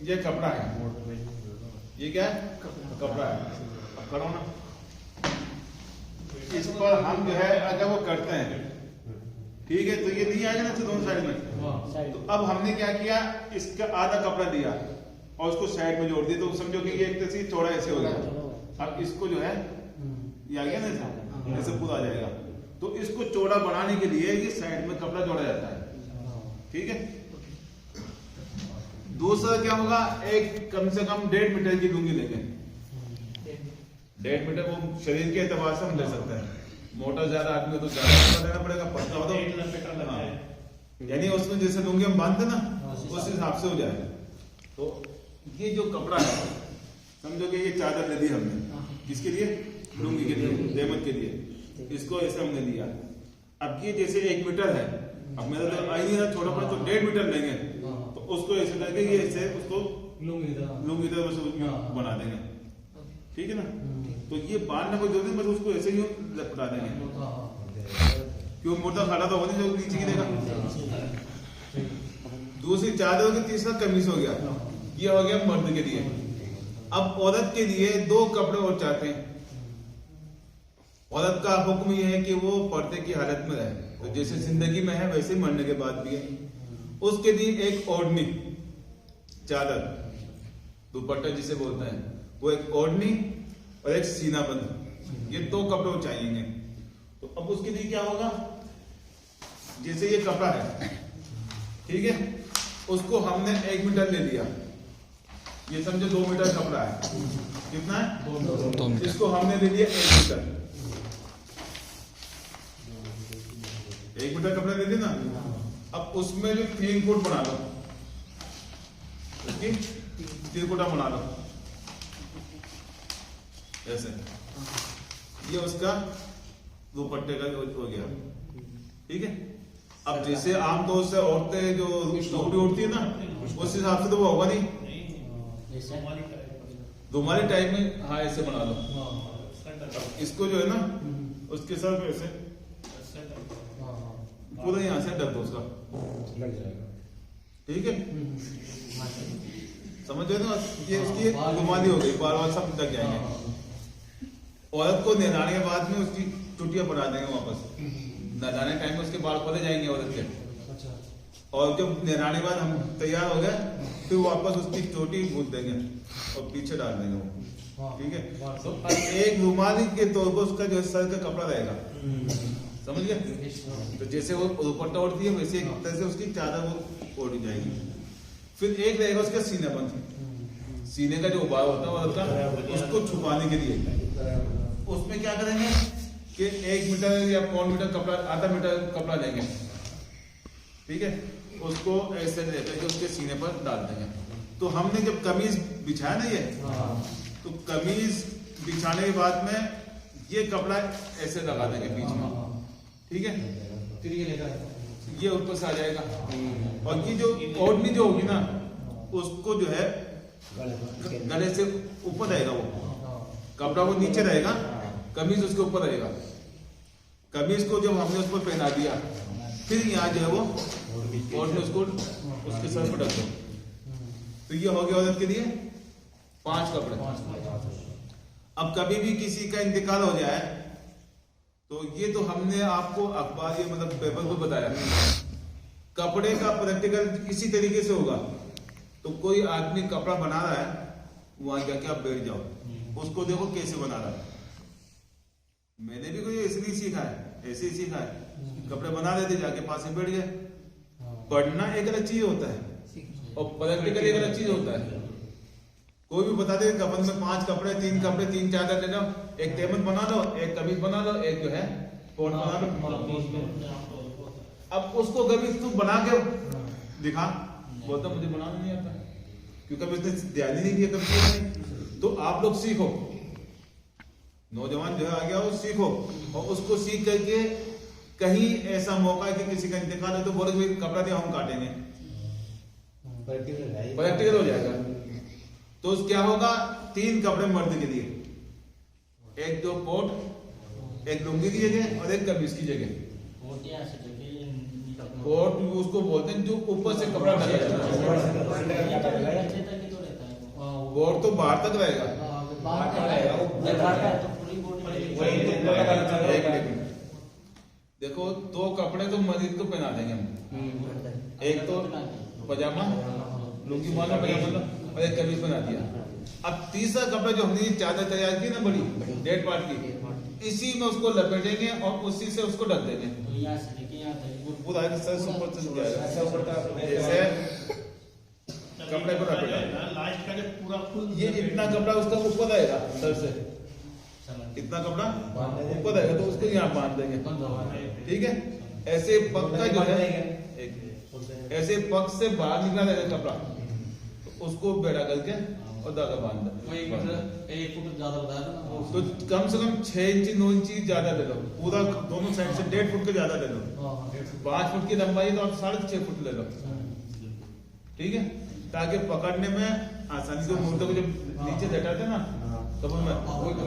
A: ये कपड़ा है, ये क्या है? कपड़ा है। अब करो ना, इस पर हम जो है अगर वो करते हैं, ठीक है, तो ये नहीं आएगा ना दोनों साइड में। तो अब हमने क्या किया, इसका आधा कपड़ा दिया और उसको साइड में जोड़ दिया, तो समझो कि ये एक तरह से चौड़ा ऐसे हो गया। अब इसको जो है ये आ गया ना, ऐसे पूरा आ जाएगा। तो इसको चौड़ा बनाने के लिए ये साइड में कपड़ा जोड़ा जाता है, ठीक है। दूसरा क्या होगा, एक कम से कम 1.5 मीटर की लुंगी लेंगे, 1.5 मीटर वो शरीर के एतबार से हम ले सकते हैं। मोटा ज्यादा आदमी तो ज्यादा कपड़ा लेना पड़ेगा, पतला हो तो यानी उसमें जैसे लुंगी हम बांधते ना, उस हिसाब से हो जाएगा। तो ये जो कपड़ा है, समझो कि ये चादर ले दी हमने, किसके लिए? लुंगी के लिए, देमत के लिए। इसको ऐसे हमने लिया। अब ये जैसे 1 मीटर है, अब मेरा तो आई नहीं रहा, छोटा पड़ा, तो 1.5 मीटर लेंगे, तो उसको ऐसे करके ये ऐसे उसको लुंगी तरह बना देंगे, ठीक है ना। तो ये बांधने को जरूरत नहीं, बस उसको ऐसे ही लटका देंगे, क्यों मुर्दा खड़ा तो होने जो नीचे गिरेगा। दूसरी चादर होगी, तीसरा कमीज हो गया, ये हो गया मर्द के लिए। अब औरत के लिए 2 कपड़े और चाहते हैं। औरत का हुक्म यह है कि वो पर्दे की हालत में रहे, तो जैसे जिंदगी में है वैसे मरने के बाद भी है। उसके लिए एक ओढ़नी, चादर, दुपट्टा जिसे बोलते हैं, वो एक ओढ़नी और एक सीना बंद, ये 2 कपड़े चाहिए। तो अब उसके लिए क्या होगा, जैसे ये कपड़ा है, ठीक है, उसको हमने 1 मीटर ले लिया, ये समझो 2 मीटर कपड़ा है, कितना है? 2 मीटर। इसको हमने ले लिया 1 मीटर, 1 मीटर कपड़ा ले लिया ना। अब उसमें जो 3 फुट बना लो, 3 फुटा बना लो ऐसे, ये उसका दुपट्टे का हो गया, ठीक है। अब जैसे आमतौर से औरतें जो टोपी उड़ती है ना, उस हिसाब से तो वो होगा नहीं, दुमाली टाइप में, हाँ ऐसे बना लो। इसको जो है ना, उसके सर पे ऐसे पूरा यहाँ से ढक दो, उसका लग जाएगा, ठीक है। समझ रहे ना, ये उसकी दुमाली हो गई, बाल सब ढक जाएंगे। औरत को नहलाने के बाद में उसकी चुटियां बना देंगे वापस, नहलाने टाइम में उसके बाल खोले जाएंगे औरत के, और जब नहलाने के बाद हम तैयार हो गए फिर वापस उसकी चोटी गूंथ देंगे और पीछे डाल देंगे वो, ठीक है। तो एक रुमाली के तौर पर उसका जो है सर का कपड़ा रहेगा, समझ गए। तो जैसे वो दुपट्टा ओढ़ती है वैसे एक तरह से उसकी चादर वो ओढ़ जाएगी। फिर एक रहेगा उसका सीना बंद, सीने का जो उबार होता है हल्का, उसको छुपाने के लिए उसमें क्या करेंगे कि 1 मीटर या 1.25 मीटर कपड़ा, आधा मीटर कपड़ा लेंगे, ठीक है। उसको ऐसे लेकर के उसके सीने पर डाल देंगे। तो हमने जब कमीज बिछाया ना ये, तो कमीज बिछाने के बाद में ये कपड़ा ऐसे लगा देंगे बीच में, ठीक है।
B: फिर
A: ये ऊपर से आ जाएगा और ये जो ओढ़नी जो होगी ना उसको जो है गले से ऊपर रहेगा, वो कपड़ा वो नीचे रहेगा, कमीज उसके ऊपर रहेगा। कमीज को जब हमने उस पर पहना दिया फिर यहाँ जो है वो ओढ़नी उसको उसके सर पर ढक दो। तो ये हो गया औरत के लिए 5 कपड़े। अब कभी भी किसी का इंतकाल हो जाए तो ये तो हमने आपको अखबार ये मतलब पेपर को बताया, कपड़े का प्रैक्टिकल इसी तरीके से होगा। तो कोई आदमी कपड़ा बना रहा है, वहां जाके आप बैठ जाओ, उसको देखो कैसे बना रहा है। मैंने भी कोई ऐसे नहीं सीखा है, ऐसे ही सीखा है, कपड़े बना देते जाके पास में बैठ गए। पढ़ना एक अलग चीज होता है और प्रैक्टिकल एक अलग चीज होता है। कोई भी बता दे कफन में 5 कपड़े, 3 कपड़े, 3 चादर ले लो, एक तेमन बना लो, एक कमीज बना लो, एक जो है कोट बना लो। अब उसको कभी तू बना के दिखा, बोलता मुझे बनाना नहीं आता क्योंकि अब इसने ध्यान ही नहीं दिया कभी। तो आप लोग सीखो, नौजवान जो है आ गया वो सीखो, और उसको सीख करके कहीं ऐसा मौका है कि किसी का इंतकाल है तो बोले भाई कपड़ा दिया हम काटेंगे, प्रैक्टिकल हो जाएगा। तो क्या होगा, 3 कपड़े मर्द के लिए, एक जो कोट, एक लुंगी की जगह और एक कमीज की जगह। कोट उसको बोलते हैं जो ऊपर से कपड़ा ढका जाता है, कोट तो बाहर तक रहेगा। देखो 2 कपड़े तो मरीज को पहना देंगे हम, एक तो पजामा लुंगी वाला पजामा और एक कमीज बना दिया। अब तीसरा कपड़ा जो हमने चादर तैयार की ना बड़ी 1.5 पार्ट की, इसी में उसको लपेटेंगे और उसी से उसको ढक देंगे। पूरा सर से ऊपर से जाएगा, जैसे कपड़े को लपेटा, ये इतना कपड़ा उसका ऊपर रहेगा सर से, इतना कपड़ा ऊपर रहेगा तो उसको यहाँ बांध देंगे, ठीक है। ऐसे पग का जो है ऐसे पग से बाहर निकला रहेगा कपड़ा, तो उसको बेड़ा करके और धागा बांध दो।
B: 1 फुट ज्यादा बताया था ना,
A: तो कम से कम 6 इंच 9 इंच ज्यादा ले लो, पूरा दोनों साइड से 1.5 फुट के ज्यादा ले लो। 5 फुट की लंबाई तो आप 6.5 फुट ले लो, ठीक है, ताकि पकड़ने में आसानी से मुर्दे को जब नीचे लटाते ना कपड़े में,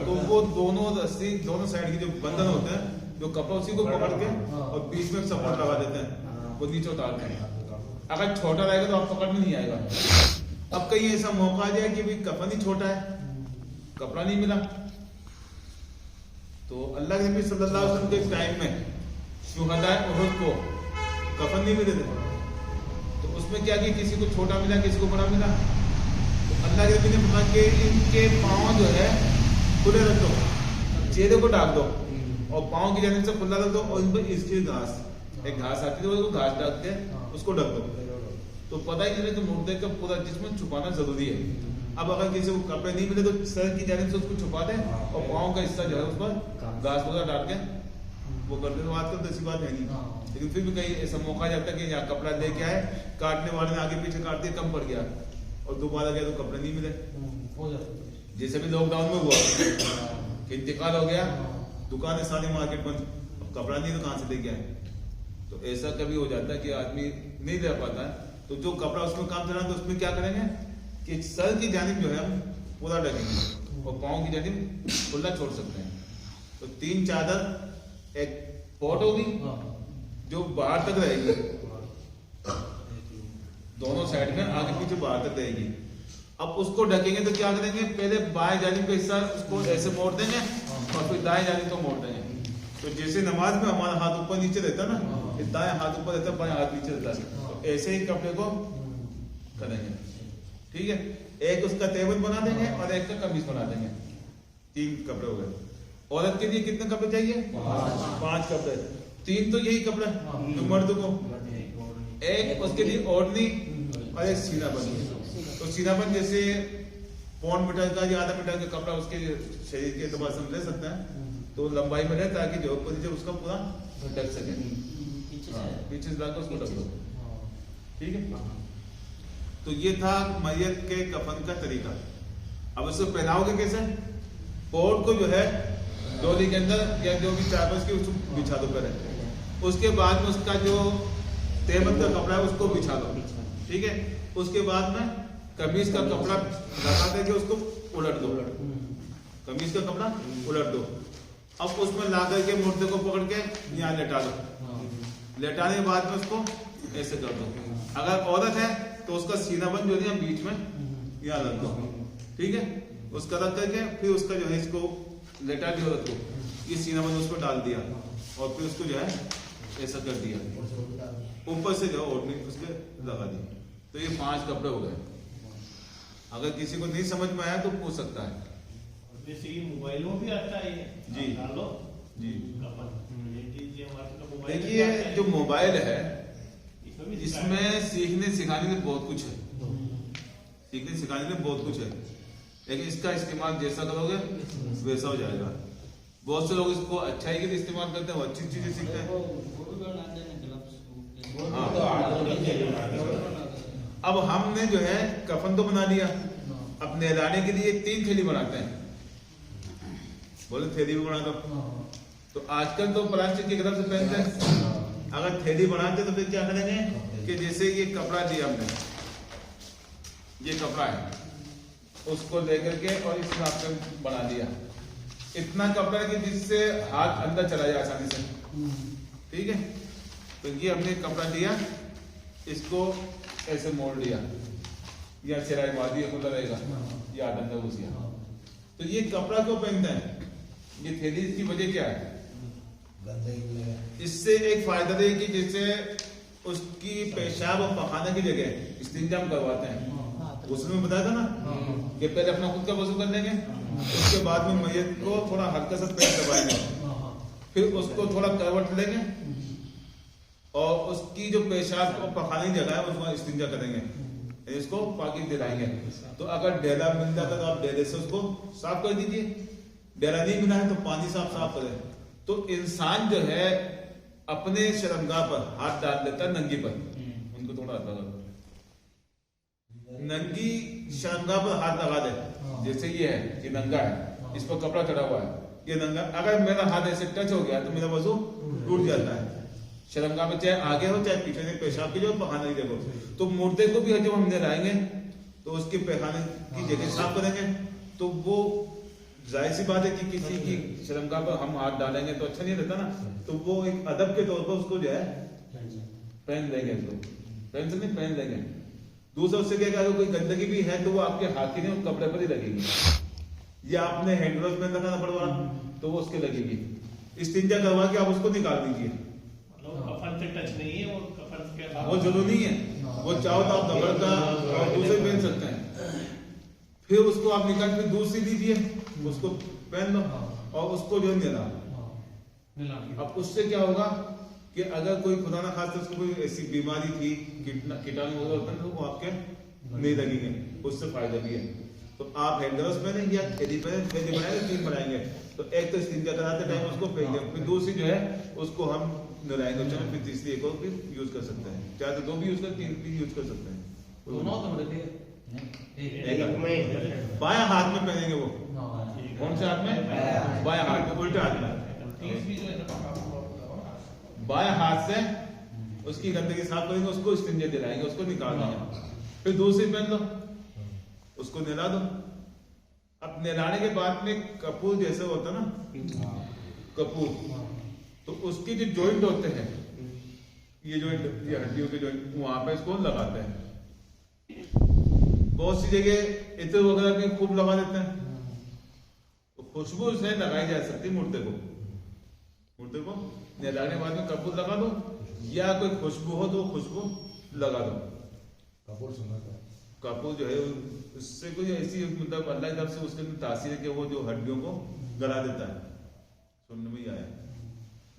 A: तो वो दोनों रस्सी दोनों साइड के जो बंधन होते हैं, जो कपड़ा उसी को पकड़ के और बीच में सपोर्ट लगा देते हैं, वो नीचे उतारते हैं। अगर छोटा रहेगा तो आप पकड़ में नहीं आएगा। अब कहीं ऐसा मौका आ जाए कि भाई कफन ही छोटा है, कपड़ा नहीं मिला, तो अल्लाह के नबी सल्लल्लाहु अलैहि वसल्लम के टाइम में शुहदाए उहद को कफन नहीं मिले थे, तो उसमें क्या कि किसी को छोटा मिला किसी को बड़ा मिला। तो अल्लाह के नबी ने कहा कि इनके पाँव जो है खुले रख दो, चेहरे को ढाक दो और पाँव की जानिब से खुला रख दो, और इन पर इसकी घास, एक घास आती है उसको घास डाल के उसको ढक दो। तो पता ही नहीं कि मुर्दे का पूरा जिस्म छुपाना जरूरी है। अब अगर किसी को कपड़े नहीं मिले तो सर की जानिब से उसको छुपा दें और पाँव का हिस्सा जो है उस पर घास वगैरह डाल के वो कर दे, तो आजकल तो ऐसी बात है नहीं, लेकिन फिर भी कहीं ऐसा मौका जाता है कि यहाँ कपड़ा लेके आए, काटने वाले ने आगे पीछे काट दिया, कम पड़ गया और दोबारा गया तो कपड़े नहीं मिले। जैसे भी लॉकडाउन में हुआ, इंतकाल हो गया, दुकानें सारी मार्केट बंद, कपड़ा नहीं तो कहाँ से लेके आए। तो ऐसा कभी हो जाता है कि आदमी नहीं ले पाता है, तो जो कपड़ा उसमें काम चला तो उसमें क्या करेंगे कि सर की जानिब जो है हम पूरा ढकेंगे और पाँव की जानिब खुला छोड़ सकते हैं। तो 3 चादर, एक पोट होगी जो बाहर तक रहेगी, दोनों साइड में आगे पीछे बाहर तक रहेगी। अब उसको ढकेंगे तो क्या करेंगे, पहले बाएं जानिब का हिस्सा उसको ऐसे मोड़ देंगे और फिर दाएं जानिब को मोड़ देंगे। तो जैसे नमाज में हमारा हाथ ऊपर नीचे रहता है ना, दाएं हाथ ऊपर रहता है, बाएं हाथ नीचे रहता है, तो ऐसे ही कपड़े को करेंगे, ठीक है। एक उसका टेबल बना देंगे और एक का कमीज बना देंगे, 3 कपड़े हो गए। औरत के लिए कितने कपड़े चाहिए? 5 कपड़े। 3 तो यही कपड़ा जो मर्द को, एक उसके लिए ओढ़नी और एक सीनाबंद। तो सीनाबंद जैसे 1.5 मीटर का या आधा मीटर का कपड़ा उसके शरीर के एतबार से हम ले सकते हैं, तो लंबाई में रहे ताकि जो पोजीशन उसका पूरा ढक सके। पीछे से लाकर उसको ढक दो, ठीक है। तो ये था मैयत के कफन का तरीका। अब उसको पहनाओगे कैसे? कोट को जो है डोली के अंदर या जो भी चादर की उसको बिछा दो पहले, उसके बाद में उसका जो तेमत का कपड़ा है उसको बिछा दो, ठीक है। उसके बाद में कमीज का कपड़ा लगा देके उसको उलट दो, कमीज का कपड़ा उलट दो। अब उसमें ला करके मुर्दे को पकड़ के यहाँ लेटा दो, लेटाने के बाद में उसको ऐसे कर दो। अगर औरत है तो उसका सीनाबंद जो है बीच में यहाँ रख दो, ठीक है। उसका रख करके फिर उसका जो है इसको लेटा दिया औरत को, ये सीनाबंद उसको डाल दिया और फिर उसको जो है ऐसा कर दिया, ऊपर से जो ओढ़नी उसके लगा दी। तो ये 5 कपड़े हो गए। अगर किसी को नहीं समझ में आया तो पूछ सकता है।
C: जैसे कि मोबाइलों में भी आता है ये,
A: जी
C: डालो
A: जी।
C: मोबाइल
A: देखिए जो मोबाइल है
C: इसमें भी
A: इसमें सीखने सिखाने में बहुत कुछ है, सीखने सिखाने में बहुत कुछ है, लेकिन इसका इस्तेमाल जैसा करोगे वैसा हो जाएगा। बहुत से लोग इसको अच्छाई के लिए इस्तेमाल करते हैं, वो अच्छी चीजें सीखते हैं। अब हमने जो है कफन तो बना लिया, अब नहलाने के लिए 3 थैली बनाते हैं, बोले थैली भी बना दो। तो आजकल तो प्लास्टिक की तरफ से पहनते हैं। अगर थैली बनाते तो फिर क्या करेंगे कि जैसे ये कपड़ा दिया हमने, ये कपड़ा है, उसको लेकर के और इस नाप पे बना दिया। इतना कपड़ा है कि जिससे हाथ अंदर चला जाए आसानी से, ठीक है। तो ये हमने कपड़ा दिया, इसको ऐसे मोड़ लिया, या सिराई मार दिया, खुला रहेगा, या हाथ अंदर घुस गया। तो ये कपड़ा क्यों पहनते हैं? ये थैली की वजह क्या है? इससे एक फायदा है कि जैसे उसकी पेशाब और पखाने की जगह इस्तिंजा करवाते हैं, उसमें बताया था ना कि पहले अपना खुद का वजू कर लेंगे, उसके बाद में मैयत को थोड़ा हल्का सा पेट दबाएंगे, फिर उसको थोड़ा करवट लेंगे और उसकी जो पेशाब और पखाने की जगह है उसमें इस्तिंजा करेंगे, इसको पाकी दिलाएंगे। तो अगर डेला मिल जाता तो आप डेले से उसको साफ कर दीजिए, डेला नहीं मिला है तो पानी से आप साफ करें। तो इंसान जो है अपने शर्मगाह पर हाथ डाल देता है, नंगी पर, उनको थोड़ा हाथ लगा दो, नंगी शर्मगाह पर हाथ लगा दे। जैसे ये है कि नंगा है, इस पर कपड़ा चढ़ा हुआ है, ये नंगा, अगर मेरा हाथ ऐसे टच हो गया तो मेरा वजू टूट जाता है। शर्मगाह में चाहे आगे हो चाहे पीछे, पेशाब की जगह पखाने की जगह। तो मुर्दे को भी जब हम नहलाएंगे तो उसके पखाने की जगह साफ करेंगे, तो वो जाहिर सी बात है कि किसी की शर्मगाह पर हम हाथ डालेंगे तो अच्छा नहीं रहता ना। तो वो एक अदब के तौर पर उसको जो है पहन लेंगे, पेंसिल नहीं पहन लेंगे। दूसरा उससे क्या, अगर कोई गंदगी भी है तो वो आपके हाथ की नहीं कपड़े पर ही लगेगी, या आपने हैंड वॉश में लगाना पड़वा तो वो उसके लगेगी। इस्तिंजा करवा के आप उसको निकाल दीजिए,
C: कफन से टच नहीं है, वो कफन के
A: वो जरूरी नहीं है। वो चाहो तो आप दबड़ का और दूसरे पहन सकते हैं, फिर उसको आप निकाल के दूसरी दीजिए, उसको पहन लो और उसको जो है अब उससे क्या होगा कि अगर कोई खुदा ना खास उसको कोई ऐसी बीमारी थी, कीटाणु वगैरह होते हैं तो वो आपके नहीं लगेंगे, उससे फायदा भी है। तो आप हैंडवर्स पहने या थैली पहने, थैली बनाए 3 बनाएंगे, तो एक तो इस्तिंजा कराते टाइम उसको फेंक दें, फिर दूसरी जो है उसको हम नहलाएंगे, चलो फिर तीसरी एक और फिर यूज कर सकते हैं, चाहे तो 2 भी यूज कर 3 भी यूज कर सकते हैं। बायां हाथ में पहनेंगे वो, कौन से हाथ में? बायां हाथ में, उल्टे हाथ में। बायां हाथ से उसकी गंदगी साफ करेंगे, उसको इस्तिंजा दिलाएंगे, उसको निकाल देंगे, फिर दूसरी पहन लो, उसको नहला दो। अब नहलाने के बाद में कपूर जैसे होता ना, कपूर, तो उसके जो जॉइंट होते हैं, ये जॉइंट, ये हड्डियों के जॉइंट, वहां पे इसको लगाते हैं। बहुत सी जगह इत्र वगैरह भी खूब लगा देते हैं, तो खुशबू से लगाई जा सकती है मुर्दे को नहलाने के बाद में कपूर लगा दो, या कोई खुशबू हो तो खुशबू लगा दो।
D: कपूर सुना था।
A: कपूर जो है उससे कोई ऐसी मतलब अल्लाह की तरफ से उसके अंदर तासीर है कि वो जो हड्डियों को गला देता है, सुनने में ही आया,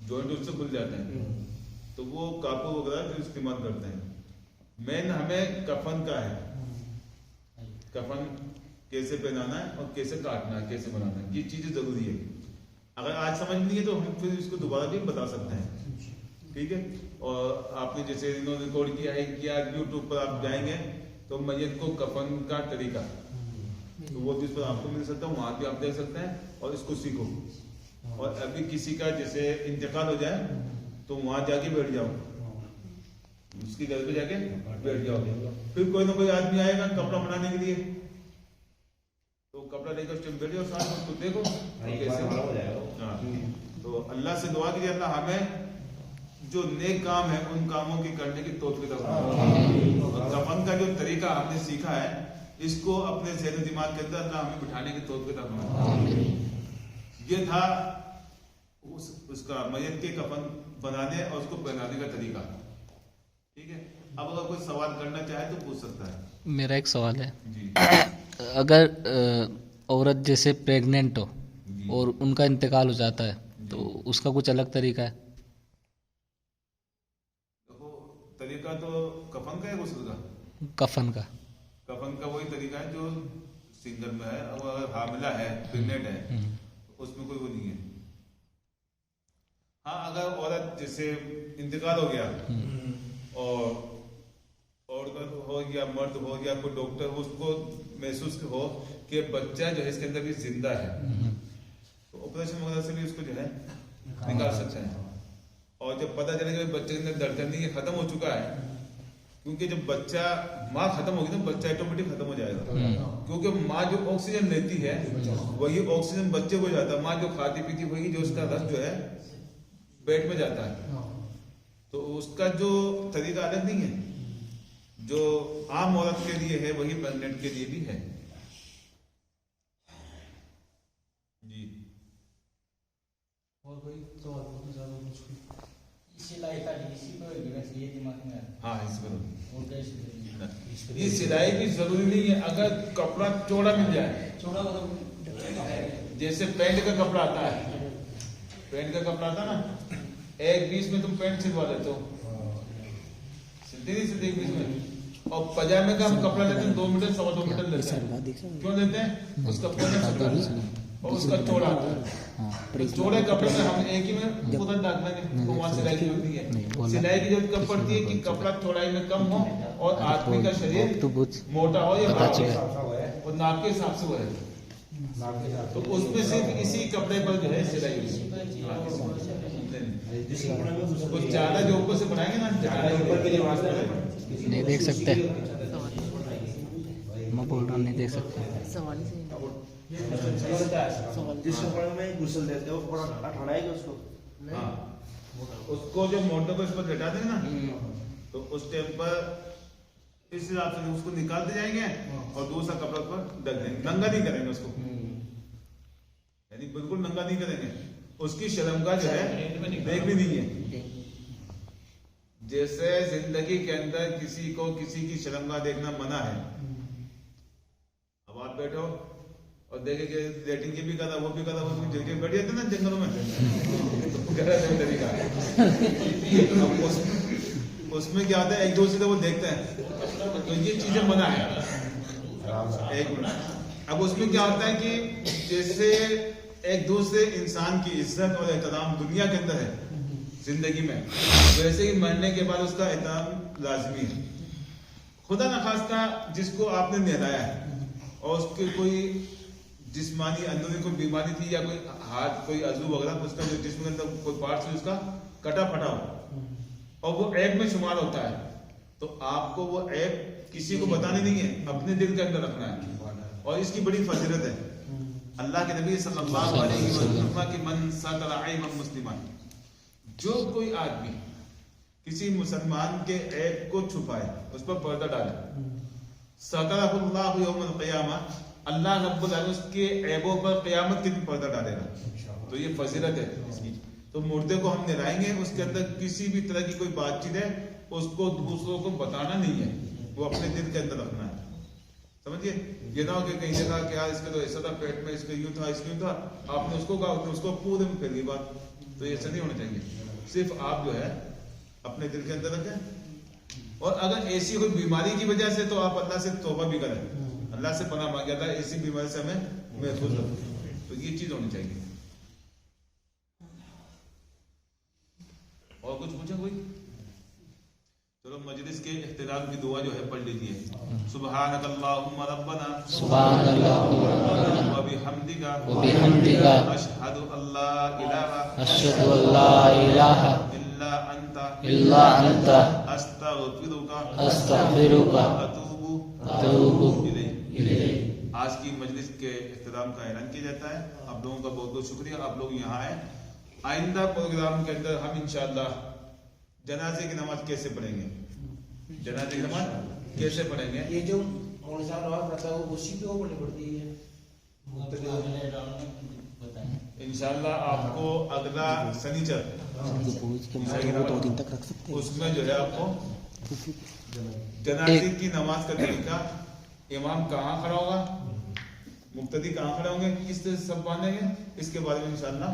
A: जॉइंट उससे खुल जाते हैं, तो वो कपूर वगैरह जो इस्तेमाल करते हैं। मेन हमें कफन का है, कफन कैसे पहनाना है और कैसे काटना है, कैसे बनाना है, ये चीजें जरूरी है। अगर आज समझ नहीं है तो हम फिर इसको दोबारा भी बता सकते हैं, ठीक है। और आपने जैसे इन्होंने रिकॉर्ड किया है कि यूट्यूब पर आप जाएंगे तो मैयत को कफन का तरीका, तो वो जिस पर आपको मिल सकता है वहां भी आप देख सकते हैं और इसको सीखो। और अभी किसी का जैसे इंतकाल हो जाए तो वहां जाके बैठ जाओ, उसके घर पे जाके बैठ जाओ, फिर कोई ना कोई आदमी आएगा कपड़ा बनाने के लिए, तो कपड़ा लेकर उस टाइम बैठ जाओ, साथ में उसको देखो कैसे। हाँ, तो अल्लाह से दुआ कीजिए अल्लाह हमें जो नेक काम है उन कामों की करने की तौफीक अता फरमाए। और कफन का जो तरीका हमने सीखा है इसको अपने ज़हन दिमाग के अंदर अल्लाह हमें बिठाने की तौफीक अता फरमाए। ये था उसका मैयत के कफन बनाने और उसको पहनाने का तरीका, ठीक है। अब अगर कोई सवाल करना चाहे तो पूछ सकता है।
B: मेरा एक सवाल है
A: जी
B: अगर औरत जैसे प्रेग्नेंट हो
A: जी।
B: और उनका इंतकाल हो जाता है तो उसका कुछ अलग तरीका है?
A: देखो तरीका तो कफन का है, गुस्ल का,
B: कफन का।
A: कफन का वही तरीका है जो सिंगल में है। अब अगर हामिला है, प्रेग्नेंट है, उसमें कोई वो नहीं है। हाँ, अगर औरत जैसे इंतकाल हो गया और औरत हो या मर्द हो या कोई डॉक्टर उसको महसूस हो कि बच्चा जो है इसके अंदर भी जिंदा है, तो ऑपरेशन वगैरह से भी उसको जो है निकाल सकते हैं। और जब पता चलेगा कि बच्चे के अंदर धड़कन नहीं है, खत्म हो चुका है, क्योंकि जब बच्चा माँ खत्म होगी तो बच्चा ऑटोमेटिक खत्म हो जाएगा, क्योंकि माँ जो ऑक्सीजन लेती है वही ऑक्सीजन बच्चे को जाता है। माँ जो खाती पीती होगी जो उसका रस जो है पेट में जाता है, तो उसका जो तरीका अलग नहीं है, जो आम औरत के लिए है वही प्रेग्नेंट के लिए भी है। जी
D: और कोई सवाल पूछना चाहो मुझको?
E: सिलाई का इसी को ये दिमाग में आता है।
A: हाँ, इस पर
E: और कैसे
A: ये सिलाई भी जरूरी नहीं है। अगर कपड़ा चौड़ा मिल जाए,
E: छोटा मतलब
A: जैसे पैंट का कपड़ा आता है, पैंट का कपड़ा आता ना, 1:20 में तुम पैंट सिलवा देते हो, सिलते नहीं सिलते 1:20 में। और पजामे का हम कपड़ा लेते हैं 2 मीटर 2.25 मीटर लेते हैं, क्यों लेते हैं? उसका पहले और उसका चौड़ा आता है। तो चौड़े कपड़े में हम एक ही में पूरा डाल देंगे, तो वहाँ सिलाई की जरूरत नहीं है। सिलाई की जरूरत कब पड़ती है कि कपड़ा चौड़ाई में कम हो और आदमी का शरीर मोटा हो या बड़ा हो, और नाप के हिसाब से वो है, तो उसमें सिर्फ इसी कपड़े पर जो है सिलाई होगी। कुछ ज्यादा जो ऊपर से बनाएंगे ना, ज्यादा ऊपर के लिए
B: नहीं देख सकते, मैं बोल रहा हूँ नहीं देख सकते।
D: जिस कपड़े में गुस्ल देते हो कपड़ा हटाना है उसको।
A: हाँ, उसको जो मोटे को इस पर घटा देंगे ना, तो उस टाइम पर इस हिसाब से उसको निकालते जाएंगे और दूसरा कपड़ा पर ढक देंगे। नंगा नहीं करेंगे उसको, यानी बिल्कुल नंगा नहीं करेंगे। उसकी शर्मगाह जो है देखनी नहीं है। जैसे जिंदगी के अंदर किसी को किसी की शर्मगाह देखना मना है। अब आप बैठो और देखे कि लेटिंग की भी करा, वो भी करा, वो भी जगह बैठ जाते ना जंगलों में, तो गलत है तरीका। उसमें क्या होता है, एक दूसरे को वो देखते हैं, तो ये चीजें मना है। एक मिनट, अब उसमें क्या होता है कि जैसे एक दूसरे इंसान की इज्जत और एहतराम दुनिया के अंदर है जिंदगी में, वैसे ही मरने के बाद उसका एहतराम लाजमी है। खुदा न खास्ता जिसको आपने नहलाया है और उसके कोई जिस्मानी अंदरूनी कोई बीमारी थी या कोई हाथ कोई अजू वगैरह उसका जो जिस्म के अंदर कोई पार्ट से उसका कटा फटा हो और वो ऐब में शुमार होता है, तो आपको वो ऐब किसी को बतानी नहीं है, अपने दिल के अंदर रखना है। और इसकी बड़ी फजीलत है। अल्लाह के नबी सल्लल्लाहु अलैहि वसल्लम की मन सतरा ऐब मुस्लिमान, जो कोई आदमी किसी मुसलमान के ऐब को छुपाए, उस पर पर्दा डाले, सतरहुल्लाहु यौमल क़ियामा, अल्लाह रब्बुल आलमीन उसके ऐबों पर क़यामत के दिन पर्दा डालेगा। तो ये फजीलत है इसकी। तो मुर्दे को हम नहलाएंगे, उसके अंदर किसी भी तरह की कोई बातचीत है उसको दूसरों को बताना नहीं है, वो अपने दिल के अंदर रखना है। समझिए, ये ना हो कि कहीं जगह क्या इसके तो ऐसा था, पेट में इसके यूं था, इसके यूं था, आपने उसको कहा, उसको पूरे में फैल गई बात। तो ये ऐसा नहीं होना चाहिए। सिर्फ आप जो है अपने दिल के अंदर रखें। और अगर ऐसी कोई बीमारी की वजह से, तो आप अल्लाह से तौबा भी करें, अल्लाह से पनाह मांगे, अल्लाह ऐसी बीमारी से हमें महफूज रखे। तो ये चीज होनी चाहिए। और कुछ पूछे कोई? चलो मजलिस के इख्तिराम की दुआ जो है पढ़ लीजिए। सुब्हानकल्लाहुम्मा रब्बना व बिहम्दिका अशहदु अल्ला इलाहा इल्ला अंता अस्तगफिरुका अतूबु इलैक। आज की मजलिस के इख्तिराम का ऐलान किया जाता है। आप लोगों का बहुत बहुत शुक्रिया, आप लोग यहाँ आए। आइंदा प्रोग्राम के अंदर हम इंशाअल्लाह जनाजे की नमाज कैसे पढ़ेंगे, जनाजे की नमाज कैसे पढ़ेंगे,
E: ये जो मौलवी साहब नमाज पढ़ता है वो उसी पे वो पढ़नी पड़ती है।
A: इंशाअल्लाह आपको अगला शनिचर उसमें जो है आपको जनाजे की नमाज का तरीका, इमाम कहाँ खड़ा होगा, मुक्तदी कहाँ खड़े होंगे, किस तरह सब बांधेंगे, इसके बारे में इंशाअल्लाह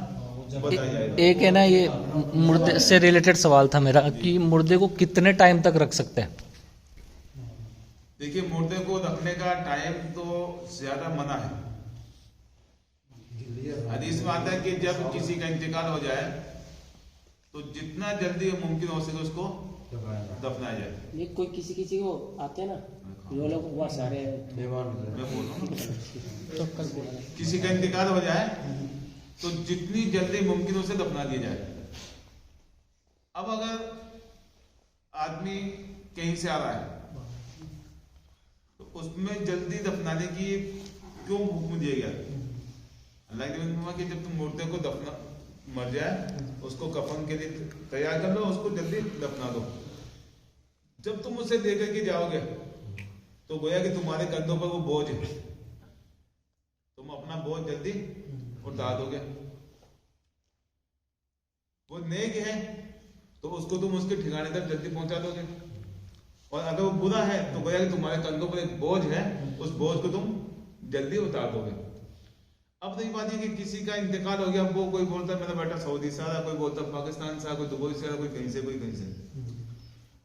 A: बताया जाएगा।
B: एक है ना, ये मुर्दे से रिलेटेड सवाल था मेरा कि मुर्दे को कितने टाइम तक रख सकते हैं?
A: देखिए, मुर्दे को रखने का टाइम तो ज्यादा मना है। हदीस में आता है कि जब किसी का इंतकाल हो जाए तो जितना जल्दी मुमकिन हो सके उसको दफनाया जाए।
F: ये कोई किसी किसी को आते हैं ना, वो लोग बहुत सारे
A: मैं बोल रहा हूँ, किसी का इंतकाल हो जाए तो जितनी जल्दी मुमकिन उसे दफना दिया जाए। अब अगर आदमी कहीं से आ रहा है तो उसमें जल्दी दफनाने की क्यों हुक्म दिया गया? अल्लाह के नबी कि जब तुम मुर्दे को दफना मर जाए उसको कफन के लिए तैयार कर लो, उसको जल्दी दफना दो। जब तुम उसे लेकर के जाओगे तो गोया कि तुम्हारे कंधों पर वो बोझ है, तुम अपना बोझ जल्दी उतार दोगे। वो नेक है तो उसको तुम उसके ठिकाने तक जल्दी पहुंचा दोगे, और अगर वो बुरा है तो गोया कि तुम्हारे कंधों पर एक बोझ है, उस बोझ को तुम जल्दी उतार दोगे। अब नहीं बात है कि किसी का इंतकाल हो गया, वो कोई बोलता है मेरा बेटा सऊदी से आ रहा, कोई बोलता पाकिस्तान से आ, कोई दुबई से आ, कोई कहीं से कोई कहीं से।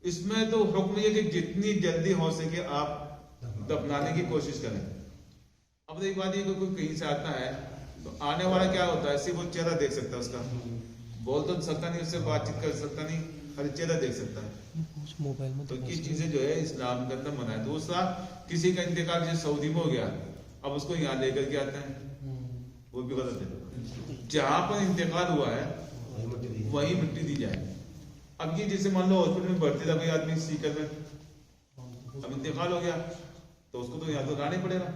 A: इसमें तो हुक्म ये कि जितनी जल्दी हो सके आप दफनाने की कोशिश करें। अब नहीं बात है कि कोई कहीं से आता है तो आने वाला क्या होता है, सिर्फ वो चेहरा देख सकता है, उसका बोल तो सकता नहीं, उससे बातचीत कर सकता नहीं, खाली चेहरा देख सकता है। तो ये चीजें जो है इस्लाम के अंदर मना है। दूसरा, किसी का इंतकाल जैसे सऊदी में हो गया, अब उसको यहाँ लेकर के आते हैं, वो भी गलत है। जहां पर इंतकाल हुआ है वही मिट्टी दी जाए। अब ये जैसे मान लो हॉस्पिटल में भर्ती था कोई आदमी सीकर में, अब इंतकाल हो गया तो उसको तो यहाँ तो लाना ही पड़ेगा।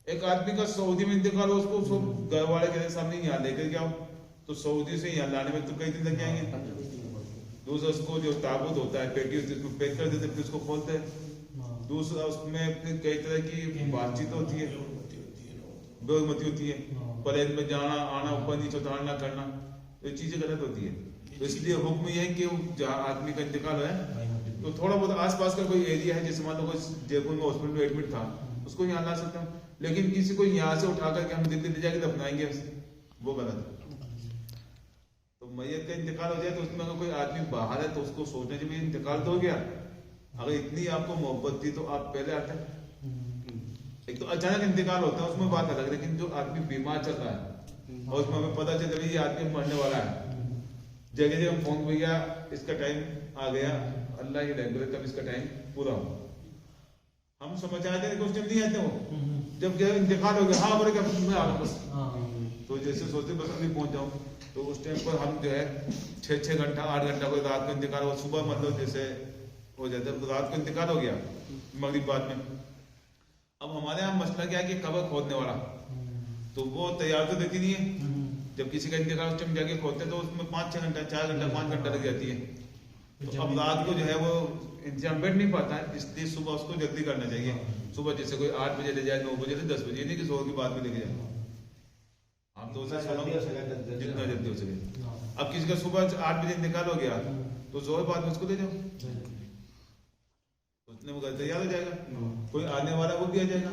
A: एक आदमी का सऊदी में इंतकाल हो, उसको घर वाले के सामने यहाँ लेकर के आओ, तो सऊदी से यहाँ लाने में तो कई दिन लग जाएंगे। दूसरा, उसको जो ताबूत होता है, पेटी होती है, उसको पैक कर देते, फिर उसको खोलते हैं। दूसरा, उसमें फिर कई तरह की बातचीत होती है, बेगमती होती है, प्लेन में जाना आना, ऊपर नीचे उतारना करना, ये चीजें गलत होती है। तो इसलिए हुक्म यह है कि जहाँ आदमी का इंतकाल है तो थोड़ा बहुत आसपास का कोई एरिया है, जैसे मान लो जयपुर में हॉस्पिटल में एडमिट था, उसको यहाँ ला सकते हैं, लेकिन किसी को यहाँ से उठा करके हम दिल्ली ले जाके दफनाएंगे, वो गलत है। तो मैयत का इंतकाल हो जाए तो उसमें अगर कोई आदमी बाहर है तो उसको सोचना चाहिए इंतकाल तो हो गया, अगर इतनी आपको मोहब्बत थी तो आप पहले आते हैं। एक तो अचानक इंतकाल होता है उसमें बात अलग, लेकिन जो आदमी बीमार चल रहा है और उसमें हमें पता चल ये आदमी मरने वाला है, जगह जगह फोन हो गया, इसका टाइम आ गया, अल्लाह ही डर कब इसका टाइम पूरा हो। हम समझ आते हैं क्वेश्चन नहीं आते वो, जब इंतकाल हो गया हाँ बोले क्या मैं आ रहा बस, तो जैसे सोचते बस अभी पहुंच जाऊं, तो उस टाइम पर हम जो है 6-6 घंटा 8 घंटा कोई रात को इंतकाल हो, सुबह मतलब जैसे हो जाता है, रात को इंतकाल हो गया मगरिब बाद में। अब हमारे यहाँ मसला क्या है कि कब्र खोदने वाला तो वो तैयार तो देती नहीं है, जब किसी का इंतकाल उस टाइम जाके खोदते तो उसमें 5-6 घंटा 4 घंटा 5 घंटा लग जाती है। तो अब रात को जो है वो इंतजाम बैठ नहीं पाता है, इसलिए सुबह उसको जल्दी करना चाहिए। सुबह जैसे कोई 8 बजे ले जाए, 9 बजे ले 10 बजे, नहीं कि 100 की बाद में लेके जाए, हम तो उसे जितना जल्दी हो सके। अब किसी का सुबह 8 बजे इंतकाल हो गया तो जोर बाद में उसको दे जाओ, उसने वो घर तैयार हो जाएगा, कोई आने वाला वो भी आ जाएगा।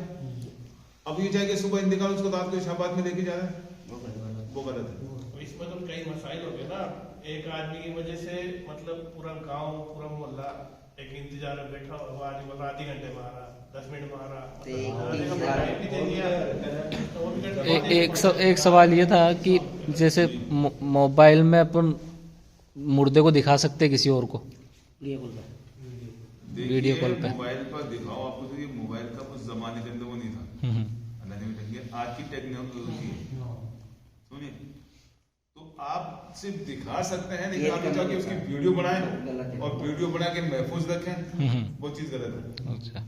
A: अब ये चाहे कि सुबह इंतकाल उसको रात को शाबाद में लेके जा रहा है, वो गलत है।
C: तो इसमें तो कई मसाइल हो गए ना, एक आदमी की वजह से मतलब पूरा गांव पूरा मोहल्ला एक इंतजार में बैठा हुआ, वो आदमी बोला आधे घंटे में आ रहा, 10 मिनट में आ रहा, मतलब टाइम भी दे दिया, तो वो भी घंटे
B: एक सवाल ये था कि जैसे मोबाइल में अपन मुर्दे को दिखा सकते हैं किसी और को,
F: वीडियो कॉल पे।
B: वीडियो कॉल पे।
A: मोबाइल पर दिखाओ आपको, तो ये मोबाइल का उस जमाने के अंदर वो नहीं था, अल्लाह ने भी आज की टेक्नोलॉजी है, सुनिए। तो आप सिर्फ दिखा सकते हैं, लेकिन आप जाके उसकी वीडियो बनाएं और वीडियो बना के महफूज रखें, वो चीज गलत है।
B: अच्छा,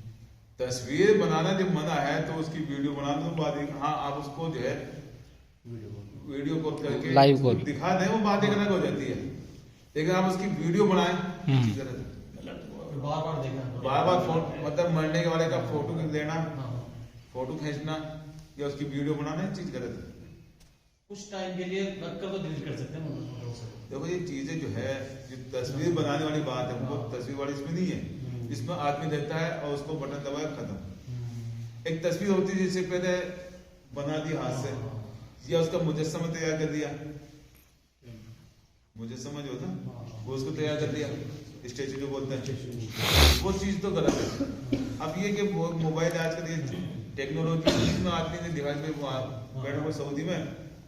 A: तस्वीर बनाना जब मना है तो उसकी वीडियो बनाना तो बात है, हाँ आप उसको जो है वीडियो कॉल करके
B: लाइव कॉल
A: दिखा दें, वो बात एक अलग हो जाती है, लेकिन आप उसकी वीडियो बनाएं, ये चीज गलत है।
E: बार बार देखना,
A: बार बार फोटो मतलब मरने के वाले का फोटो लेना, फोटो खींचना या उसकी वीडियो बनाना, ये चीज गलत है।
E: कुछ टाइम के लिए रख कर तो डिलीट कर सकते हैं।
A: देखो ये चीजें जो है, जो तस्वीर बनाने वाली बात है, वो तस्वीर वाली इसमें नहीं है, इसमें आदमी देखता है और उसको बटन दबाया खत्म। एक तस्वीर होती है जिसे पहले बना दी हाथ से, या उसका मुजस्समा तैयार कर दिया, मुजस्समा जो होता है वो उसको तैयार कर दिया, स्टेचू जो बोलते हैं, वो चीज तो गलत है। अब ये कि मोबाइल आजकल ये टेक्नोलॉजी, इसमें आदमी ने दिखाया बैठे हुए सऊदी में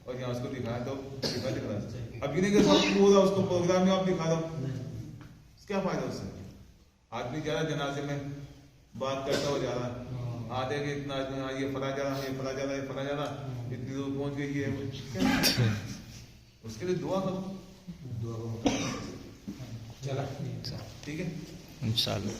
A: और यहाँ उसको दिखाया तो दिखा। अब ये नहीं कि पूरा उसको प्रोग्राम में आप दिखा दो, क्या फायदा उससे? आदमी जा रहा जनाजे में बात करता हो जा रहा, आधे के इतना ये फला जा रहा, ये फला जा रहा, ये फला जा रहा, इतनी दूर पहुंच गई है, उसके लिए दुआ करो,
E: चला
A: ठीक है
B: इंशाल्लाह।